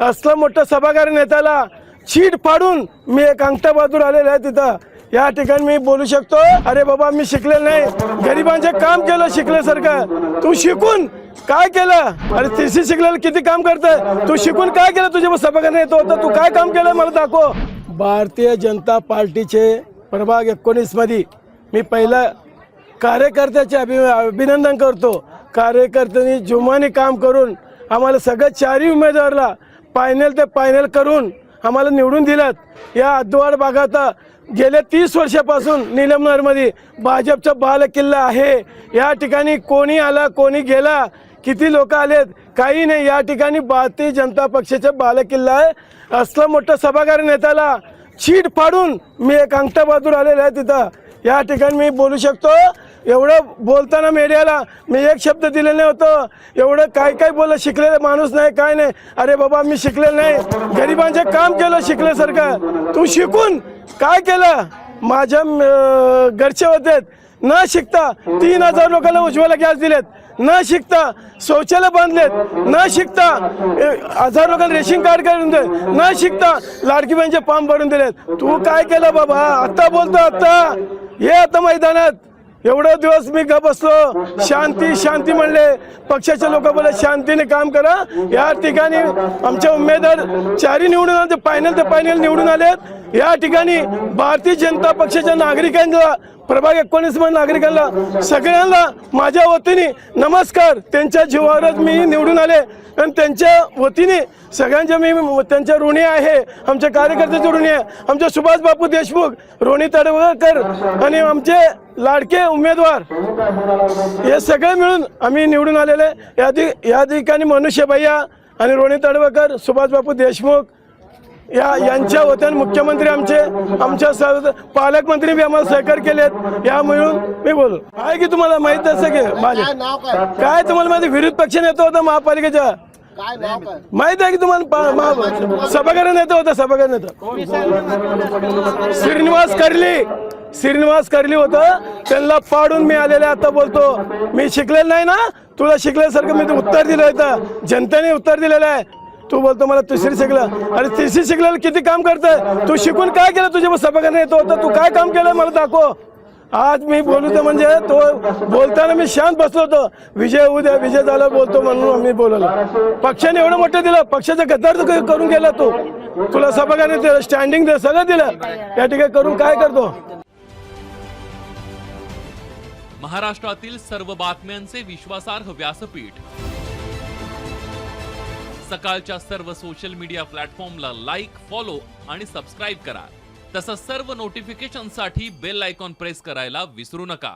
असलं मोठं सभागार नेत्याला चीट पाडून मी एक अंगठा बहादूर आलेला आहे तिथं। या ठिकाणी मी बोलू शकतो, अरे बाबा मी शिकलेलं नाही, गरिबांचे काम केलं शिकल्यासारखं। तू शिकून काय केलं? अरे तीसी शिकलेलं किती काम करतंय, तू शिकून काय केलं? तुझे सभागार नेता होता, तू काय काम केलं मला दाखव। भारतीय जनता पार्टीचे प्रभाग 19 मध्ये मी पहिला कार्यकर्त्याचे अभिनंदन करतो। कार्यकर्त्यांनी जुमानी काम करून आम्हाला सगळं चारही उमेदवाराला फायनल ते फायनल करून आम्हाला निवडून दिलात। या हद्दवाड भागात गेल्या 30 वर्षापासून निलमनरमध्ये भाजपचा बालेकिल्ला आहे। या ठिकाणी कोणी आला कोणी गेला, किती लोक आलेत काही नाही, या ठिकाणी भारतीय जनता पक्षाचा बालेकिल्ला आहे। असलं मोठं सभागार नेत्याला चीट पाडून मी एक अंगठा बहादूर आलेला आहे तिथं। या ठिकाणी मी बोलू शकतो, एवढं बोलताना मीडियाला मी एक शब्द दिलेलं नव्हतं। एवढं काय काय बोललं, शिकलेला माणूस नाही काय नाही। अरे बाबा मी शिकलेलं नाही, गरिबांचे काम केलं शिकल्यासारखं। तू शिकून काय केलं? माझ्या घरचे होते न शिकता 3000 लोकांना उज्ज्वला गॅस दिलेत, न शिकता शौचालय बांधलेत, न शिकता 1000 लोकांना रेशन कार्ड काढून दिले, न शिकता लाडकी बहिणीचे फॉर्म भरून दिलेत। तू काय केलं बाबा? आता बोलतो, आता ये आता मैदानात। एवढे दिवस मी गप बसलो, शांती शांती म्हणले, पक्षाचे लोक बोले शांतीने काम करा। या ठिकाणी आमचे उमेदवार चारही निवडून आले, फायनल ते फायनल निवडून आलेत। या ठिकाणी भारतीय जनता पक्षाच्या नागरिकांना, प्रभाग 19 मध्ये नागरिकांना सगळ्यांना माझ्या वतीने नमस्कार। त्यांच्या जीवावरच मी निवडून आले आणि त्यांच्या वतीने सगळ्यांच्या मी त्यांच्या ऋणी आहे, आमच्या कार्यकर्त्याचे ऋणी आहे। आमचे सुभाष बापू देशमुख, रोणी तडवळकर आणि आमचे लाडके उमेदवार हे सगळे मिळून आम्ही निवडून आलेले। या ठिकाणी मनुष्य भैया आणि रोणी तडवळकर, सुभाष बापू देशमुख यांच्या वतीने मुख्यमंत्री आमच्या पालकमंत्री बी आम्हाला सहकार्य केलेत। या मिळून मी बोलू आहे की तुम्हाला माहित असं की माझे काय तुम्हाला माहिती, विरोध पक्ष नेता होता महापालिकेचा, माहित आहे की तुम्हाला? सभागार नेता होता, सभागार नेता श्रीनिवास करली होतं, त्यांना पाडून मी आलेले। आता बोलतो मी शिकलेलं नाही ना, तुला शिकल्यासारखं मी उत्तर दिलं होतं, जनतेने उत्तर दिलेलं आहे। तू बोलतो मला तिसरी शिकला, अरे तिसरी शिकलेलं किती काम करतंय, तू शिकून काय केलं? तुझे सभागार नेता होता, तू काय काम केलं मला दाखव। आज मी बोलतो म्हणजे तो बोलताना मी शांत बसलो होतो, विजय उद्या विजय झाला बोलतो म्हणून मी बोललो। पक्षाने एवढं मोठं दिलं, पक्षाचा गद्दार करून गेला तू, तुला सभागार दिलं, स्टँडिंग दिलं, सगळं दिलं, या ठिकाणी करून काय करतो? महाराष्ट्रातील सर्व बातम्यांचे विश्वासार्ह व्यासपीठ, सकाळच्या सर्व सोशल मीडिया प्लॅटफॉर्मला लाईक, फॉलो आणि सबस्क्राईब करा। तसंच सर्व नोटिफिकेशनसाठी बेल आयकॉन प्रेस करायला विसरू नका।